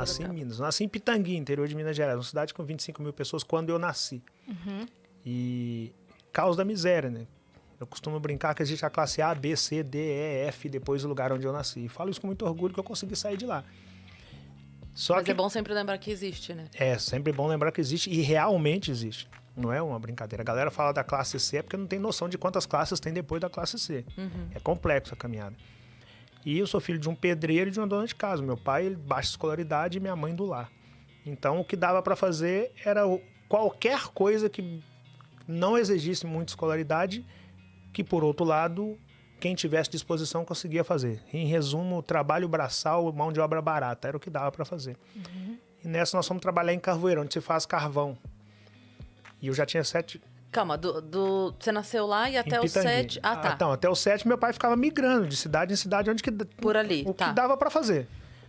nasci em Minas. Eu nasci em Pitangui, interior de Minas Gerais, uma cidade com 25 mil pessoas quando eu nasci. E causa da miséria, né? Eu costumo brincar que existe a classe A, B, C, D, E, F, depois do lugar onde eu nasci. E falo isso com muito orgulho que eu consegui sair de lá. Mas é bom sempre lembrar que existe, né? É sempre bom lembrar que existe e realmente existe. Não é uma brincadeira. A galera fala da classe C porque não tem noção de quantas classes tem depois da classe C. É complexo a caminhada. E eu sou filho de um pedreiro e de uma dona de casa. Meu pai, baixa escolaridade, e minha mãe do lar. Então, o que dava para fazer era qualquer coisa que não exigisse muita escolaridade, que, por outro lado, quem tivesse disposição conseguia fazer. Em resumo, trabalho braçal, mão de obra barata, era o que dava para fazer. E nessa nós fomos trabalhar em Carvoeiro, onde se faz carvão. E eu já tinha 7... Calma, você nasceu lá e até os 7... Ah, tá. Então, até os 7 meu pai ficava migrando de cidade em cidade, onde que... Por ali, o que dava para fazer.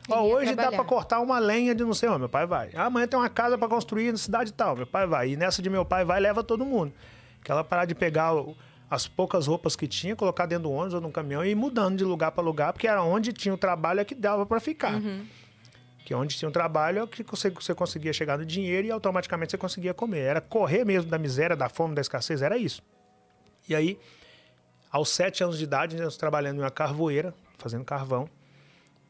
Ó, hoje dá para cortar uma lenha de não sei onde, meu pai vai. Amanhã tem uma casa para construir na cidade tal, meu pai vai. E nessa de meu pai vai, leva todo mundo. Aquela parada de pegar as poucas roupas que tinha, colocar dentro do ônibus ou num caminhão e ir mudando de lugar para lugar, porque era onde tinha o trabalho é que dava para ficar. Que onde tinha um trabalho é que você conseguia chegar no dinheiro e automaticamente você conseguia comer. Era correr mesmo da miséria, da fome, da escassez, era isso. E aí, aos 7 anos de idade, nós trabalhando em uma carvoeira, fazendo carvão,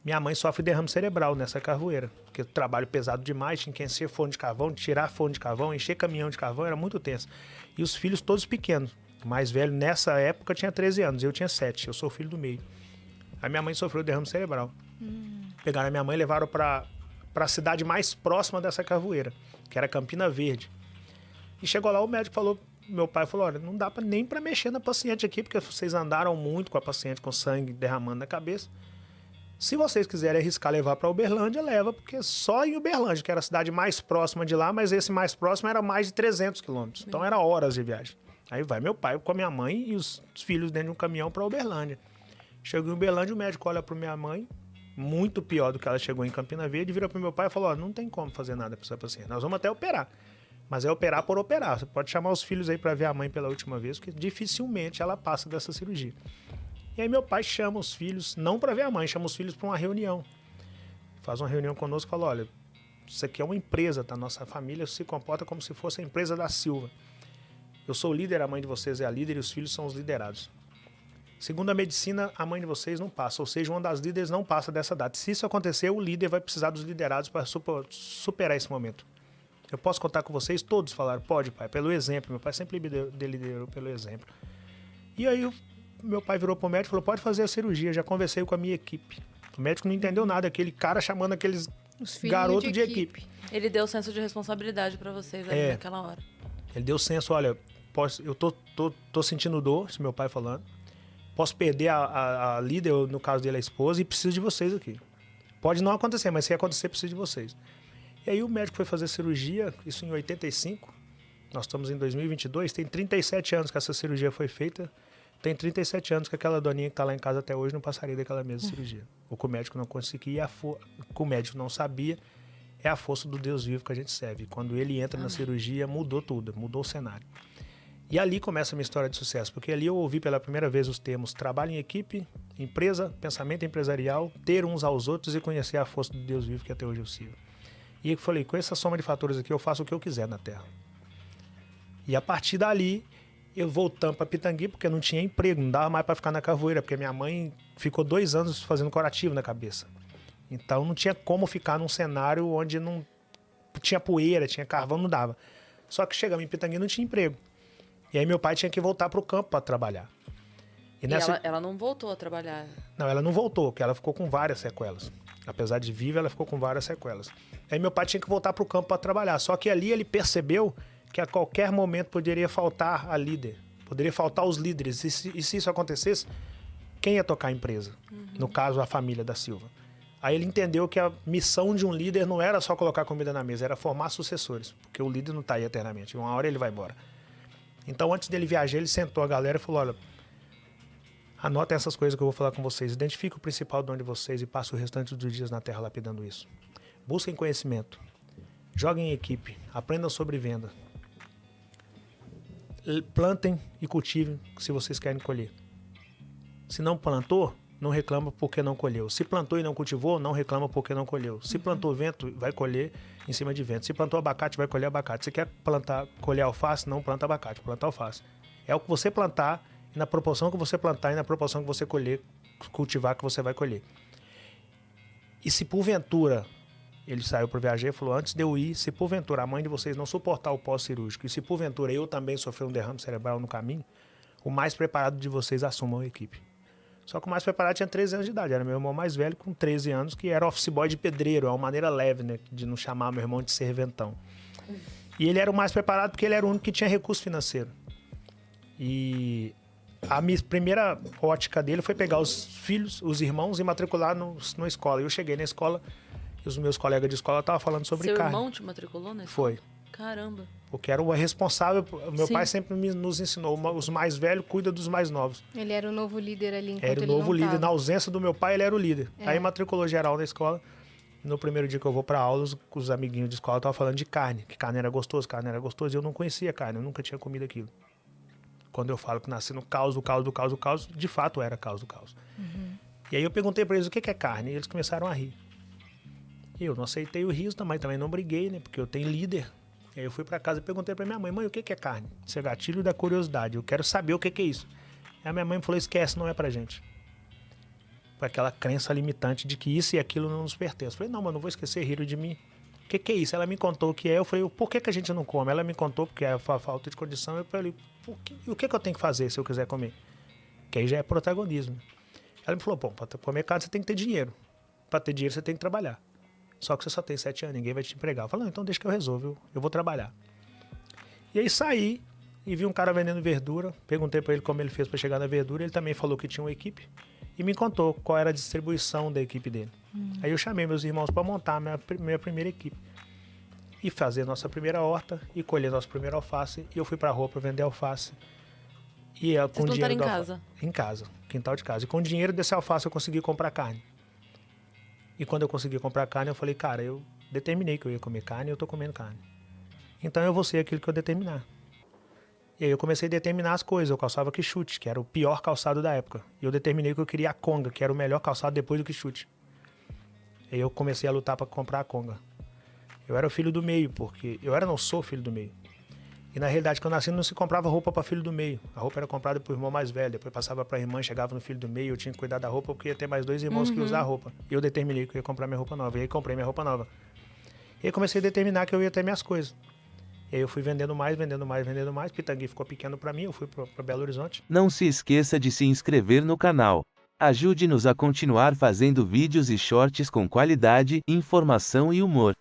minha mãe sofre derrame cerebral nessa carvoeira, porque o trabalho pesado demais, tinha que encher forno de carvão, tirar forno de carvão, encher caminhão de carvão, era muito tenso. E os filhos todos pequenos. O mais velho, nessa época, tinha 13 anos, eu tinha 7, eu sou o filho do meio. A minha mãe sofreu derrame cerebral. Pegaram a minha mãe e levaram para a cidade mais próxima dessa carvoeira, que era Campina Verde. E chegou lá, o médico falou, meu pai falou, olha, não dá nem para mexer na paciente aqui, porque vocês andaram muito com a paciente, com sangue derramando na cabeça. Se vocês quiserem arriscar levar para Uberlândia, leva, porque só em Uberlândia, que era a cidade mais próxima de lá, mas esse mais próximo era mais de 300 quilômetros. Então era horas de viagem. Aí vai meu pai com a minha mãe e os filhos dentro de um caminhão para Uberlândia. Chegou em Uberlândia, o médico olha para minha mãe, muito pior do que ela chegou em Campina Verde, vira para meu pai e falou, ó, não tem como fazer nada para essa paciente, nós vamos até operar. Mas é operar por operar. Você pode chamar os filhos aí para ver a mãe pela última vez, porque dificilmente ela passa dessa cirurgia. E aí meu pai chama os filhos, não para ver a mãe, chama os filhos para uma reunião. Faz uma reunião conosco e fala, olha, isso aqui é uma empresa, tá? Nossa família se comporta como se fosse a empresa da Silva. Eu sou o líder, a mãe de vocês é a líder e os filhos são os liderados. Segundo a medicina, a mãe de vocês não passa, ou seja, uma das líderes não passa dessa data. Se isso acontecer, o líder vai precisar dos liderados para superar esse momento. Eu posso contar com vocês? Todos falaram, pode, pai, pelo exemplo. Meu pai sempre liderou pelo exemplo. E aí meu pai virou pro médico e falou, pode fazer a cirurgia, já conversei com a minha equipe. O médico não entendeu nada, aquele cara chamando aqueles garotos de equipe. Ele deu senso de responsabilidade para vocês ali naquela hora. Ele deu senso, olha, eu tô sentindo dor, isso meu pai falando. Posso perder a líder, no caso dele a esposa, e preciso de vocês aqui. Pode não acontecer, mas se acontecer, preciso de vocês. E aí o médico foi fazer cirurgia, isso em 85. Nós estamos em 2022, tem 37 anos que essa cirurgia foi feita. Tem 37 anos que aquela doninha que está lá em casa até hoje não passaria daquela mesma cirurgia. O que o médico não conseguia, o que o médico não sabia, é a força do Deus vivo que a gente serve. Quando ele entra na cirurgia, mudou tudo, mudou o cenário. E ali começa a minha história de sucesso, porque ali eu ouvi pela primeira vez os termos trabalho em equipe, empresa, pensamento empresarial, ter uns aos outros e conhecer a força do Deus vivo que até hoje eu sigo. E eu falei, com essa soma de fatores aqui, eu faço o que eu quiser na Terra. E a partir dali, eu voltando para Pitangui, porque não tinha emprego, não dava mais para ficar na carvoeira, porque minha mãe ficou 2 anos fazendo curativo na cabeça. Então não tinha como ficar num cenário onde não tinha poeira, tinha carvão, não dava. Só que chegamos em Pitangui e não tinha emprego. E aí meu pai tinha que voltar para o campo para trabalhar. E ela não voltou a trabalhar? Não, ela não voltou, porque ela ficou com várias sequelas. Apesar de viva, ela ficou com várias sequelas. Aí meu pai tinha que voltar para o campo para trabalhar. Só que ali ele percebeu que a qualquer momento poderia faltar a líder, poderia faltar os líderes. E se isso acontecesse, quem ia tocar a empresa? No caso, a família da Silva. Aí ele entendeu que a missão de um líder não era só colocar comida na mesa, era formar sucessores, porque o líder não está aí eternamente, uma hora ele vai embora. Então, antes dele viajar, ele sentou a galera e falou, olha, anotem essas coisas que eu vou falar com vocês, identifique o principal dom de vocês e passe o restante dos dias na terra lapidando isso. Busquem conhecimento, joguem em equipe, aprendam sobre venda. Plantem e cultivem se vocês querem colher. Se não plantou, não reclama porque não colheu. Se plantou e não cultivou, não reclama porque não colheu. Se plantou vento, vai colher em cima de vento. Se plantou abacate, vai colher abacate. Se quer colher alface, não planta abacate, planta alface. É o que você plantar, e na proporção que você plantar e na proporção que você cultivar, que você vai colher. E se porventura, ele saiu para viajar e falou, antes de eu ir, se porventura a mãe de vocês não suportar o pós-cirúrgico, e se porventura eu também sofrer um derrame cerebral no caminho, o mais preparado de vocês assumam a equipe. Só que o mais preparado tinha 13 anos de idade. Era meu irmão mais velho com 13 anos, que era office boy de pedreiro. É uma maneira leve, né? De não chamar meu irmão de serventão. E ele era o mais preparado porque ele era o único que tinha recurso financeiro. E a minha primeira ótica dele foi pegar os filhos, os irmãos, e matricular na escola. E eu cheguei na escola e os meus colegas de escola estavam falando sobre carne. Seu irmão te matriculou na escola? Foi. Caramba. Porque era o responsável. Meu pai sempre nos ensinou, os mais velhos cuidam dos mais novos. Ele era o novo líder ali enquanto Era o novo líder. Na ausência do meu pai, ele era o líder. Aí matriculou geral na escola. No primeiro dia que eu vou para aula, os amiguinhos de escola estavam falando de carne. Que carne era gostoso. E eu não conhecia carne, eu nunca tinha comido aquilo. Quando eu falo que nasci no caos, de fato era caos do caos. E aí eu perguntei para eles o que é carne. E eles começaram a rir. E eu não aceitei o riso, mas também não briguei, né? Porque eu tenho líder. E aí eu fui pra casa e perguntei pra minha mãe, o que é carne? Isso é gatilho da curiosidade, eu quero saber o que é isso. Aí a minha mãe falou, esquece, não é pra gente. Foi aquela crença limitante de que isso e aquilo não nos pertence. Eu falei, não, mas não vou esquecer, riram de mim. O que é isso? Ela me contou o que é, eu falei, por que a gente não come? Ela me contou porque é falta de condição, eu falei, e o que eu tenho que fazer se eu quiser comer? Que aí já é protagonismo. Ela me falou, bom, pra comer carne você tem que ter dinheiro. Pra ter dinheiro você tem que trabalhar. Só que você só tem 7 anos, ninguém vai te empregar. Eu falei, não, então deixa que eu resolvo, eu vou trabalhar. E aí saí e vi um cara vendendo verdura. Perguntei para ele como ele fez para chegar na verdura. Ele também falou que tinha uma equipe e me contou qual era a distribuição da equipe dele. Aí eu chamei meus irmãos para montar a minha primeira equipe. E fazer nossa primeira horta e colher nossa primeira alface. E eu fui para a rua para vender alface. E vocês com dinheiro em casa? Em casa, quintal de casa. E com o dinheiro desse alface eu consegui comprar carne. E quando eu consegui comprar carne, eu falei, cara, eu determinei que eu ia comer carne e eu tô comendo carne. Então eu vou ser aquilo que eu determinar. E aí eu comecei a determinar as coisas. Eu calçava quichute, que era o pior calçado da época. E eu determinei que eu queria a conga, que era o melhor calçado depois do quichute. E aí eu comecei a lutar para comprar a conga. Eu era o filho do meio, porque... não sou filho do meio. E na realidade, quando eu nasci, não se comprava roupa para filho do meio. A roupa era comprada pro irmão mais velho, depois passava para a irmã, chegava no filho do meio, eu tinha que cuidar da roupa, porque ia ter mais 2 irmãos que iam usar a roupa. E eu determinei que eu ia comprar minha roupa nova. E aí comprei minha roupa nova. E aí comecei a determinar que eu ia ter minhas coisas. E aí eu fui vendendo mais. Pitangui ficou pequeno para mim, eu fui para Belo Horizonte. Não se esqueça de se inscrever no canal. Ajude-nos a continuar fazendo vídeos e shorts com qualidade, informação e humor.